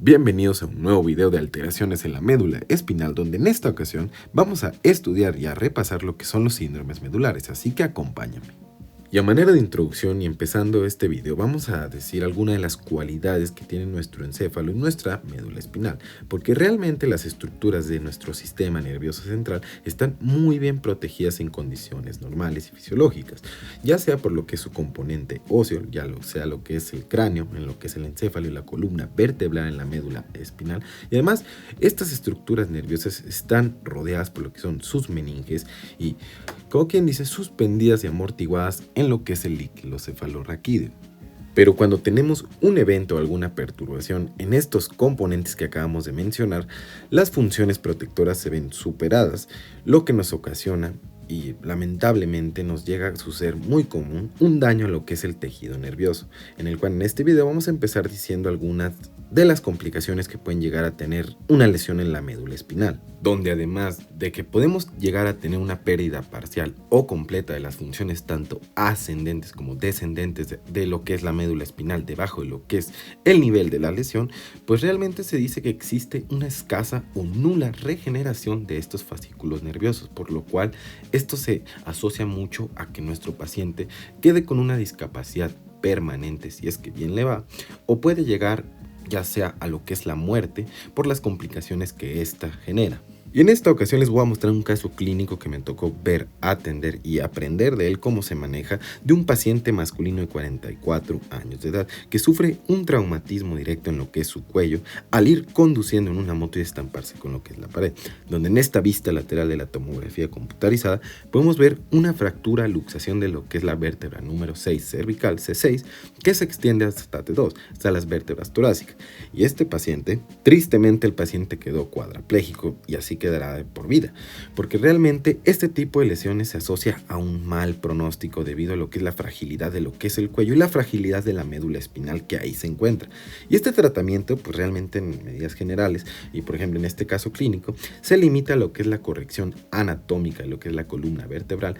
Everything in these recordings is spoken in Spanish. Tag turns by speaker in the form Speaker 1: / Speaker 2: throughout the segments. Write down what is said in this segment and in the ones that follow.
Speaker 1: Bienvenidos a un nuevo video de alteraciones en la médula espinal, donde en esta ocasión vamos a estudiar y a repasar lo que son los síndromes medulares, así que acompáñame. Y a manera de introducción y empezando este video, vamos a decir algunas de las cualidades que tiene nuestro encéfalo y nuestra médula espinal, porque realmente las estructuras de nuestro sistema nervioso central están muy bien protegidas en condiciones normales y fisiológicas, ya sea por lo que es su componente óseo, ya sea lo que es el cráneo, en lo que es el encéfalo y la columna vertebral en la médula espinal, y además estas estructuras nerviosas están rodeadas por lo que son sus meninges y, como quien dice, suspendidas y amortiguadas en lo que es el líquido cefalorraquídeo. Pero cuando tenemos un evento o alguna perturbación en estos componentes que acabamos de mencionar, las funciones protectoras se ven superadas, lo que nos ocasiona y lamentablemente nos llega a suceder muy común un daño a lo que es el tejido nervioso, en el cual en este video vamos a empezar diciendo algunas de las complicaciones que pueden llegar a tener una lesión en la médula espinal, donde además de que podemos llegar a tener una pérdida parcial o completa de las funciones tanto ascendentes como descendentes de lo que es la médula espinal debajo de lo que es el nivel de la lesión, pues realmente se dice que existe una escasa o nula regeneración de estos fascículos nerviosos, por lo cual esto se asocia mucho a que nuestro paciente quede con una discapacidad permanente si es que bien le va, o puede llegar ya sea a lo que es la muerte por las complicaciones que ésta genera. Y en esta ocasión les voy a mostrar un caso clínico que me tocó ver, atender y aprender de él cómo se maneja, de un paciente masculino de 44 años de edad que sufre un traumatismo directo en lo que es su cuello al ir conduciendo en una moto y estamparse con lo que es la pared, donde en esta vista lateral de la tomografía computarizada podemos ver una fractura luxación de lo que es la vértebra número 6 cervical C6 que se extiende hasta T2, hasta las vértebras torácicas. Y este paciente, tristemente el paciente quedó cuadraplégico y así quedará de por vida, porque realmente este tipo de lesiones se asocia a un mal pronóstico debido a lo que es la fragilidad de lo que es el cuello y la fragilidad de la médula espinal que ahí se encuentra. Y este tratamiento, pues realmente en medidas generales y por ejemplo en este caso clínico, se limita a lo que es la corrección anatómica de lo que es la columna vertebral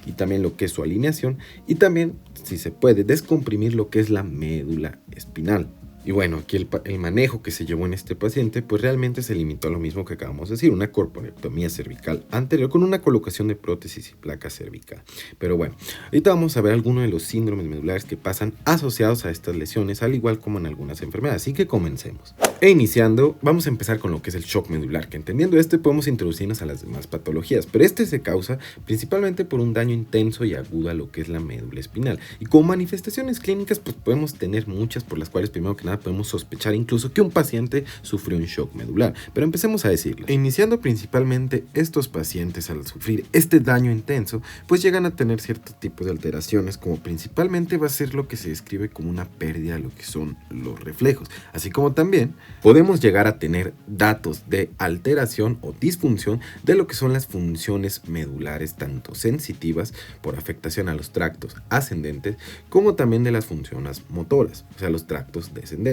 Speaker 1: y también lo que es su alineación y también, si se puede, descomprimir lo que es la médula espinal. Y bueno, aquí el manejo que se llevó en este paciente pues realmente se limitó a lo mismo que acabamos de decir, una corporectomía cervical anterior con una colocación de prótesis y placa cervical. Pero bueno, ahorita vamos a ver algunos de los síndromes medulares que pasan asociados a estas lesiones, al igual como en algunas enfermedades, así que comencemos. E iniciando, vamos a empezar con lo que es el shock medular, que entendiendo podemos introducirnos a las demás patologías, pero se causa principalmente por un daño intenso y agudo a lo que es la médula espinal. Y como manifestaciones clínicas pues podemos tener muchas, por las cuales primero que nada podemos sospechar incluso que un paciente sufrió un shock medular, pero empecemos a decirlo. Iniciando principalmente, estos pacientes al sufrir este daño intenso pues llegan a tener ciertos tipos de alteraciones, como principalmente va a ser lo que se describe como una pérdida de lo que son los reflejos, así como también podemos llegar a tener datos de alteración o disfunción de lo que son las funciones medulares, tanto sensitivas por afectación a los tractos ascendentes como también de las funciones motoras, o sea los tractos descendentes.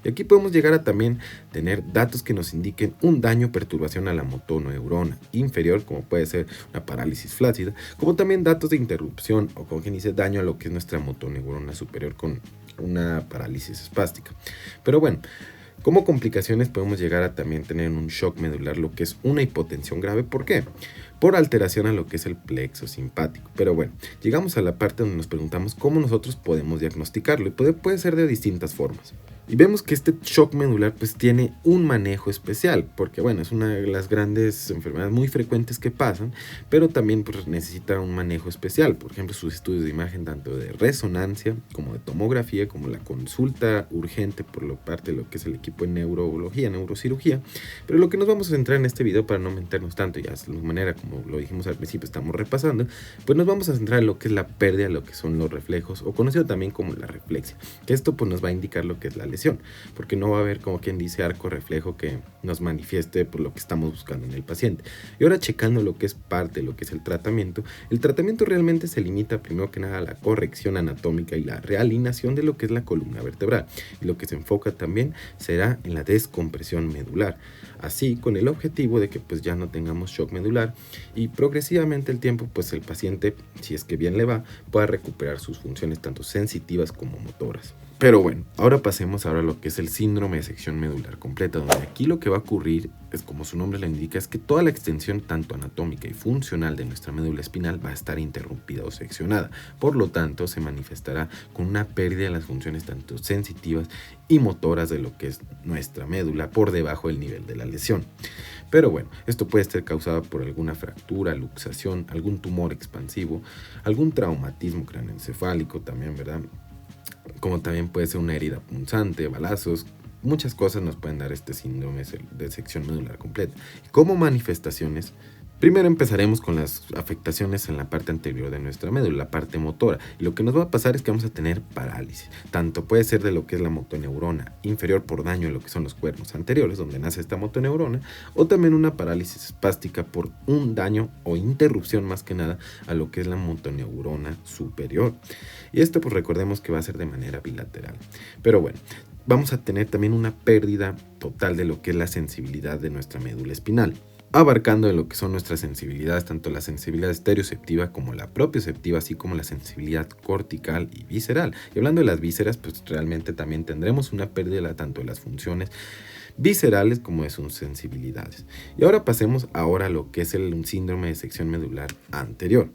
Speaker 1: Y aquí podemos llegar a también tener datos que nos indiquen un daño o perturbación a la motoneurona inferior, como puede ser una parálisis flácida, como también datos de interrupción o como quien dice daño a lo que es nuestra motoneurona superior con una parálisis espástica. Pero bueno, como complicaciones podemos llegar a también tener un shock medular lo que es una hipotensión grave. ¿Por qué? Por alteración a lo que es el plexo simpático. Pero bueno, llegamos a la parte donde nos preguntamos cómo nosotros podemos diagnosticarlo y puede ser de distintas formas. Y vemos que este shock medular pues tiene un manejo especial, porque bueno, es una de las grandes enfermedades muy frecuentes que pasan, pero también pues necesita un manejo especial. Por ejemplo, sus estudios de imagen tanto de resonancia como de tomografía, como la consulta urgente por la parte de lo que es el equipo de neurología, neurocirugía. Pero lo que nos vamos a centrar en este video para no meternos tanto, ya de manera como lo dijimos al principio estamos repasando, pues nos vamos a centrar en lo que es la pérdida de lo que son los reflejos, o conocido también como la reflexia, que esto pues nos va a indicar lo que es la lesión, porque no va a haber, como quien dice, arco reflejo que nos manifieste por lo que estamos buscando en el paciente. Y ahora checando lo que es parte de lo que es el tratamiento realmente se limita primero que nada a la corrección anatómica y la realineación de lo que es la columna vertebral, y lo que se enfoca también será en la descompresión medular, así con el objetivo de que pues ya no tengamos shock medular y progresivamente el tiempo pues el paciente, si es que bien le va, pueda recuperar sus funciones tanto sensitivas como motoras. Pero bueno, ahora pasemos a lo que es el síndrome de sección medular completa, donde aquí lo que va a ocurrir es, como su nombre lo indica, es que toda la extensión tanto anatómica y funcional de nuestra médula espinal va a estar interrumpida o seccionada. Por lo tanto, se manifestará con una pérdida de las funciones tanto sensitivas y motoras de lo que es nuestra médula por debajo del nivel de la lesión. Pero bueno, esto puede estar causado por alguna fractura, luxación, algún tumor expansivo, algún traumatismo craneoencefálico también, ¿verdad? Como también puede ser una herida punzante, balazos. Muchas cosas nos pueden dar este síndrome de sección medular completa. Como manifestaciones, primero empezaremos con las afectaciones en la parte anterior de nuestra médula, la parte motora. Y lo que nos va a pasar es que vamos a tener parálisis. Tanto puede ser de lo que es la motoneurona inferior por daño en lo que son los cuernos anteriores, donde nace esta motoneurona, o también una parálisis espástica por un daño o interrupción más que nada a lo que es la motoneurona superior. Y esto pues recordemos que va a ser de manera bilateral. Pero bueno, vamos a tener también una pérdida total de lo que es la sensibilidad de nuestra médula espinal, abarcando de lo que son nuestras sensibilidades, tanto la sensibilidad estereoceptiva como la propioceptiva, así como la sensibilidad cortical y visceral. Y hablando de las vísceras, pues realmente también tendremos una pérdida tanto de las funciones viscerales como de sus sensibilidades. Y ahora pasemos a lo que es un síndrome de sección medular anterior.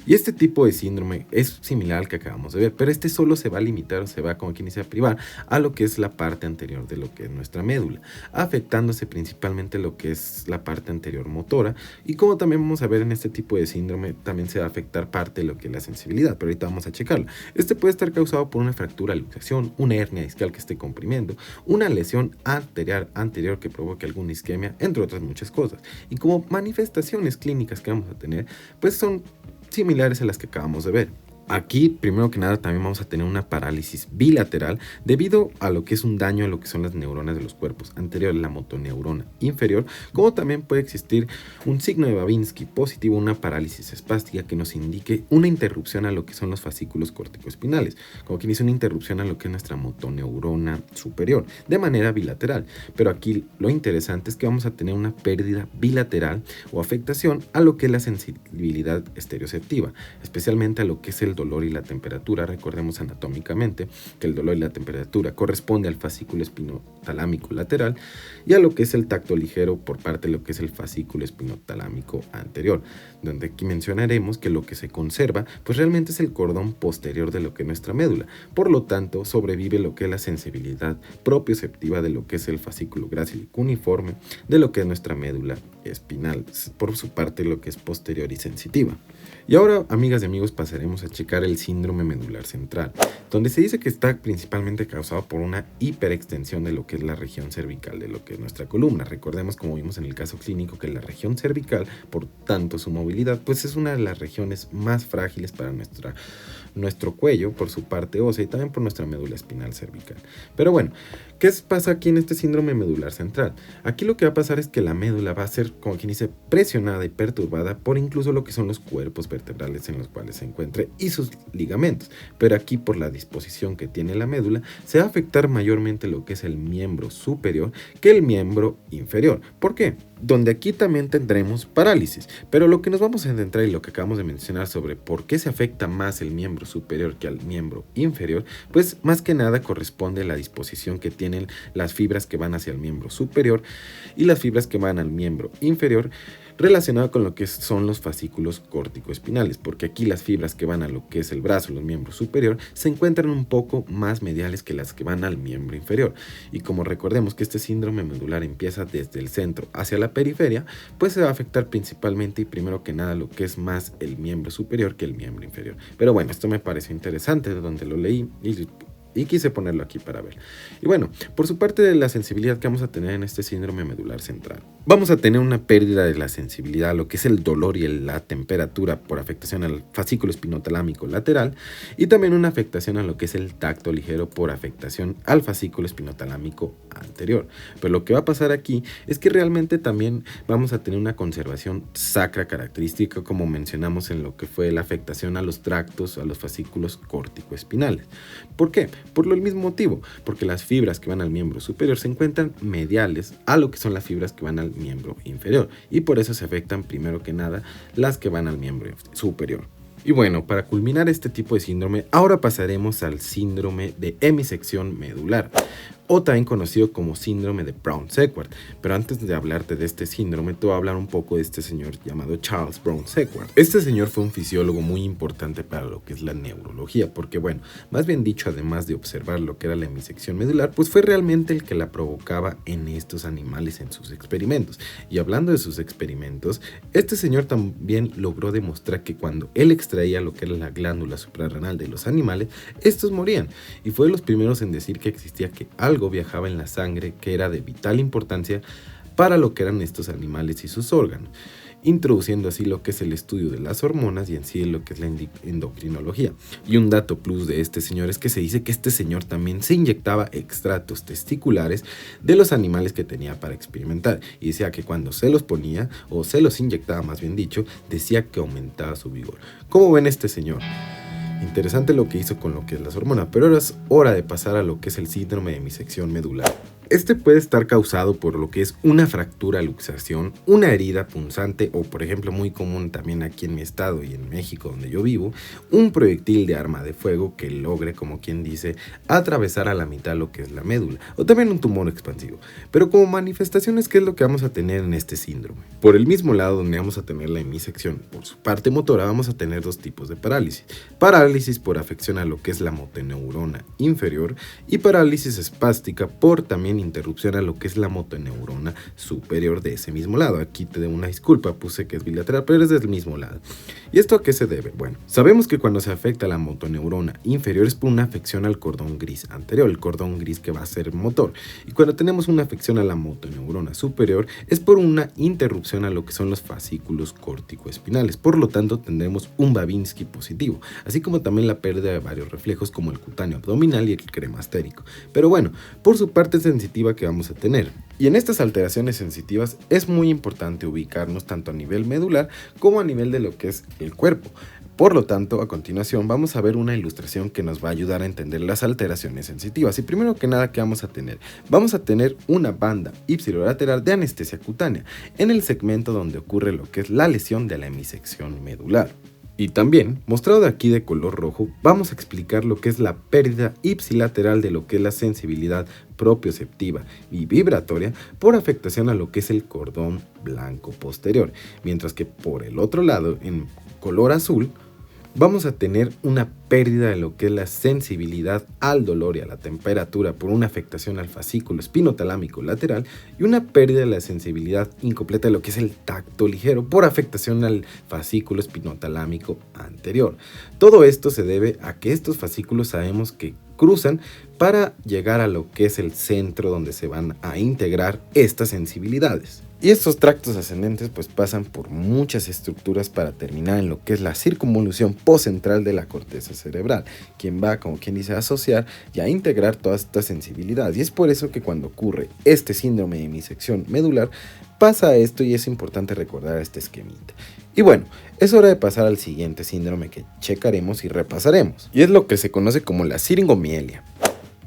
Speaker 1: Y este tipo de síndrome es similar al que acabamos de ver, pero este solo se va a limitar o se va, como quien dice, a privar a lo que es la parte anterior de lo que es nuestra médula, afectándose principalmente lo que es la parte anterior motora. Y como también vamos a ver en este tipo de síndrome, también se va a afectar parte de lo que es la sensibilidad, pero ahorita vamos a checarlo. Este puede estar causado por una fractura, luxación, una hernia discal que esté comprimiendo, una lesión anterior que provoque alguna isquemia, entre otras muchas cosas. Y como manifestaciones clínicas que vamos a tener, pues son similares a las que acabamos de ver. Aquí, primero que nada, también vamos a tener una parálisis bilateral debido a lo que es un daño a lo que son las neuronas de los cuerpos anteriores, la motoneurona inferior, como también puede existir un signo de Babinski positivo, una parálisis espástica que nos indique una interrupción a lo que son los fascículos corticoespinales, como quien dice una interrupción a lo que es nuestra motoneurona superior, de manera bilateral. Pero aquí lo interesante es que vamos a tener una pérdida bilateral o afectación a lo que es la sensibilidad estereoceptiva, especialmente a lo que es el dolor y la temperatura. Recordemos anatómicamente que el dolor y la temperatura corresponde al fascículo espinotalámico lateral y a lo que es el tacto ligero por parte de lo que es el fascículo espinotalámico anterior, donde aquí mencionaremos que lo que se conserva pues realmente es el cordón posterior de lo que es nuestra médula. Por lo tanto, sobrevive lo que es la sensibilidad propioceptiva de lo que es el fascículo grácil cuneiforme de lo que es nuestra médula espinal, por su parte lo que es posterior y sensitiva. Y ahora, amigas y amigos, pasaremos a checar el síndrome medular central, donde se dice que está principalmente causado por una hiperextensión de lo que es la región cervical de lo que es nuestra columna. Recordemos, como vimos en el caso clínico, que la región cervical, por tanto su movilidad, pues es una de las regiones más frágiles para nuestro cuello, por su parte ósea y también por nuestra médula espinal cervical. Pero bueno, ¿qué pasa aquí en este síndrome medular central? Aquí lo que va a pasar es que la médula va a ser, como quien dice, presionada y perturbada por incluso lo que son los cuerpos vertebrales en los cuales se encuentre y sus ligamentos. Pero aquí, por la disposición que tiene la médula, se va a afectar mayormente lo que es el miembro superior que el miembro inferior. ¿Por qué? Donde aquí también tendremos parálisis, pero lo que nos vamos a centrar y lo que acabamos de mencionar sobre por qué se afecta más el miembro superior que al miembro inferior, pues más que nada corresponde a la disposición que tienen las fibras que van hacia el miembro superior y las fibras que van al miembro inferior, relacionado con lo que son los fascículos córtico-espinales, porque aquí las fibras que van a lo que es el brazo, los miembros superior, se encuentran un poco más mediales que las que van al miembro inferior. Y como recordemos que este síndrome medular empieza desde el centro hacia la periferia, pues se va a afectar principalmente y primero que nada lo que es más el miembro superior que el miembro inferior. Pero bueno, esto me pareció interesante de donde lo leí y quise ponerlo aquí para ver. Y bueno, por su parte de la sensibilidad que vamos a tener en este síndrome medular central, vamos a tener una pérdida de la sensibilidad a lo que es el dolor y la temperatura por afectación al fascículo espinotalámico lateral y también una afectación a lo que es el tacto ligero por afectación al fascículo espinotalámico anterior. Pero lo que va a pasar aquí es que realmente también vamos a tener una conservación sacra característica, como mencionamos en lo que fue la afectación a los tractos, a los fascículos córtico-espinales. ¿Por qué? Por el mismo motivo, porque las fibras que van al miembro superior se encuentran mediales a lo que son las fibras que van al miembro inferior y por eso se afectan primero que nada las que van al miembro superior. Y bueno, para culminar este tipo de síndrome, ahora pasaremos al síndrome de hemisección medular, o también conocido como síndrome de Brown-Séquard. Pero antes de hablarte de este síndrome, te voy a hablar un poco de este señor llamado Charles Brown-Séquard. Este señor fue un fisiólogo muy importante para lo que es la neurología, porque bueno, más bien dicho, además de observar lo que era la hemisección medular, pues fue realmente el que la provocaba en estos animales en sus experimentos. Y hablando de sus experimentos, este señor también logró demostrar que cuando él extraía lo que era la glándula suprarrenal de los animales, estos morían. Y fue de los primeros en decir que existía que algo viajaba en la sangre que era de vital importancia para lo que eran estos animales y sus órganos, introduciendo así lo que es el estudio de las hormonas y en sí lo que es la endocrinología. Y un dato plus de este señor es que se dice que este señor también se inyectaba extractos testiculares de los animales que tenía para experimentar, y decía que cuando se los ponía, o se los inyectaba más bien dicho, decía que aumentaba su vigor. ¿Cómo ven este señor? Interesante lo que hizo con lo que es las hormonas, pero ahora es hora de pasar a lo que es el síndrome de hemisección medular. Este puede estar causado por lo que es una fractura, luxación, una herida punzante o, por ejemplo, muy común también aquí en mi estado y en México donde yo vivo, un proyectil de arma de fuego que logre, como quien dice, atravesar a la mitad lo que es la médula, o también un tumor expansivo. Pero como manifestaciones, ¿qué es lo que vamos a tener en este síndrome? Por el mismo lado donde vamos a tener la hemisección, por su parte motora, vamos a tener dos tipos de parálisis. Parálisis por afección a lo que es la motoneurona inferior y parálisis espástica por también interrupción a lo que es la motoneurona superior de ese mismo lado. Aquí te doy una disculpa, puse que es bilateral, pero es del mismo lado. ¿Y esto a qué se debe? Bueno, sabemos que cuando se afecta a la motoneurona inferior es por una afección al cordón gris anterior, el cordón gris que va a ser motor. Y cuando tenemos una afección a la motoneurona superior es por una interrupción a lo que son los fascículos córtico-espinales. Por lo tanto, tendremos un Babinski positivo, así como también la pérdida de varios reflejos como el cutáneo abdominal y el cremastérico. Pero bueno, por su parte sensitiva que vamos a tener. Y en estas alteraciones sensitivas es muy importante ubicarnos tanto a nivel medular como a nivel de lo que es el cuerpo. Por lo tanto, a continuación vamos a ver una ilustración que nos va a ayudar a entender las alteraciones sensitivas. Y primero que nada, ¿qué vamos a tener? Vamos a tener una banda ipsilolateral de anestesia cutánea en el segmento donde ocurre lo que es la lesión de la hemisección medular. Y también, mostrado de aquí de color rojo, vamos a explicar lo que es la pérdida ipsilateral de lo que es la sensibilidad propioceptiva y vibratoria por afectación a lo que es el cordón blanco posterior. Mientras que por el otro lado, en color azul, vamos a tener una pérdida de lo que es la sensibilidad al dolor y a la temperatura por una afectación al fascículo espinotalámico lateral y una pérdida de la sensibilidad incompleta de lo que es el tacto ligero por afectación al fascículo espinotalámico anterior. Todo esto se debe a que estos fascículos sabemos que cruzan para llegar a lo que es el centro donde se van a integrar estas sensibilidades. Y estos tractos ascendentes pues pasan por muchas estructuras para terminar en lo que es la circunvolución postcentral de la corteza cerebral, quien va, como quien dice, a asociar y a integrar todas estas sensibilidades. Y es por eso que cuando ocurre este síndrome de hemisección medular, pasa esto y es importante recordar este esquemita. Y bueno, es hora de pasar al siguiente síndrome que checaremos y repasaremos. Y es lo que se conoce como la siringomielia.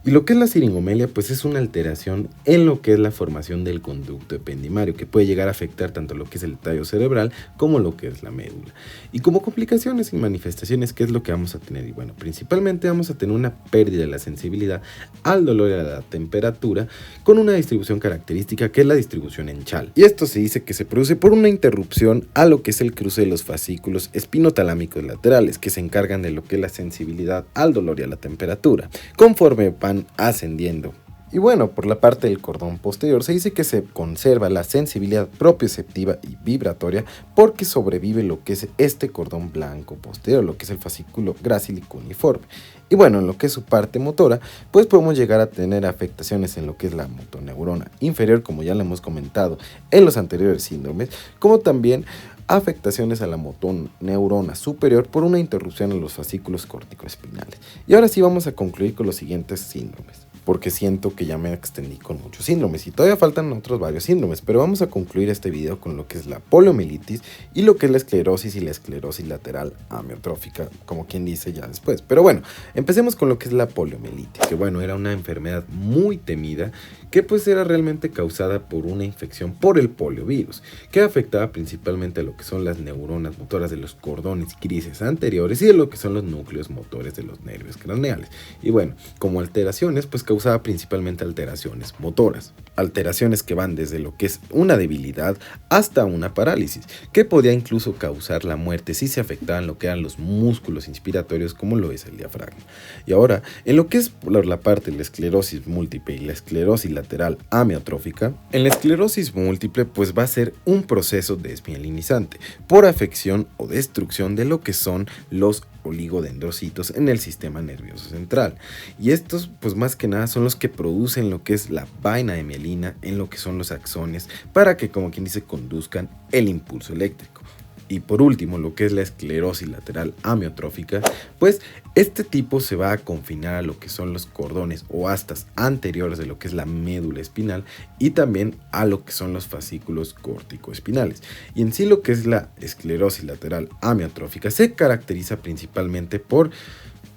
Speaker 1: Y lo que es la siringomelia pues es una alteración en lo que es la formación del conducto ependimario que puede llegar a afectar tanto lo que es el tallo cerebral como lo que es la médula. Y como complicaciones y manifestaciones, ¿qué es lo que vamos a tener? Y bueno, principalmente vamos a tener una pérdida de la sensibilidad al dolor y a la temperatura con una distribución característica que es la distribución en chal. Y esto se dice que se produce por una interrupción a lo que es el cruce de los fascículos espinotalámicos laterales que se encargan de lo que es la sensibilidad al dolor y a la temperatura. Conforme van ascendiendo. Y bueno, por la parte del cordón posterior se dice que se conserva la sensibilidad propioceptiva y vibratoria porque sobrevive lo que es este cordón blanco posterior, lo que es el fascículo gracílico uniforme. Y bueno, en lo que es su parte motora, pues podemos llegar a tener afectaciones en lo que es la motoneurona inferior, como ya lo hemos comentado en los anteriores síndromes, como también afectaciones a la motoneurona superior por una interrupción en los fascículos córtico-espinales. Y ahora sí vamos a concluir con los siguientes síndromes. porque siento que ya me extendí con muchos síndromes y todavía faltan otros varios síndromes, pero vamos a concluir este video con lo que es la poliomielitis y lo que es la esclerosis y la esclerosis lateral amiotrófica, como quien dice ya después. Pero bueno, empecemos con lo que es la poliomielitis, que bueno, era una enfermedad muy temida que pues era realmente causada por una infección por el poliovirus, que afectaba principalmente a lo que son las neuronas motoras de los cordones grises anteriores y de lo que son los núcleos motores de los nervios craneales. Y bueno, como alteraciones, pues causaba principalmente alteraciones motoras, alteraciones que van desde lo que es una debilidad hasta una parálisis, que podía incluso causar la muerte si se afectaban lo que eran los músculos inspiratorios, como lo es el diafragma. Y ahora, en lo que es la parte de la esclerosis múltiple y la esclerosis lateral amiotrófica, en la esclerosis múltiple pues va a ser un proceso desmielinizante por afección o destrucción de lo que son los oligodendrocitos en el sistema nervioso central, y estos pues más que nada son los que producen lo que es la vaina de mielina en lo que son los axones para que, como quien dice, conduzcan el impulso eléctrico. Y por último, lo que es la esclerosis lateral amiotrófica, pues este tipo se va a confinar a lo que son los cordones o astas anteriores de lo que es la médula espinal y también a lo que son los fascículos córtico-espinales. Y en sí lo que es la esclerosis lateral amiotrófica se caracteriza principalmente por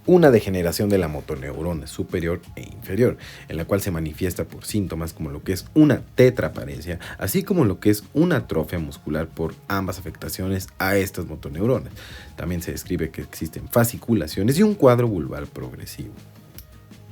Speaker 1: una degeneración de la motoneurona superior e inferior, en la cual se manifiesta por síntomas como lo que es una tetraparesia, así como lo que es una atrofia muscular por ambas afectaciones a estas motoneuronas. También se describe que existen fasciculaciones y un cuadro vulvar progresivo.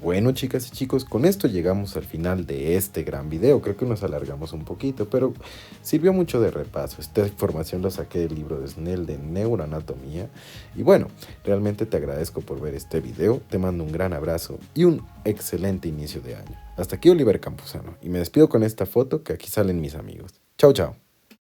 Speaker 1: Bueno, chicas y chicos, con esto llegamos al final de este gran video. Creo que nos alargamos un poquito, pero sirvió mucho de repaso. Esta información la saqué del libro de Snell de Neuroanatomía. Y bueno, realmente te agradezco por ver este video. Te mando un gran abrazo y un excelente inicio de año. Hasta aquí Oliver Campuzano, y me despido con esta foto que aquí salen mis amigos. Chao, chao.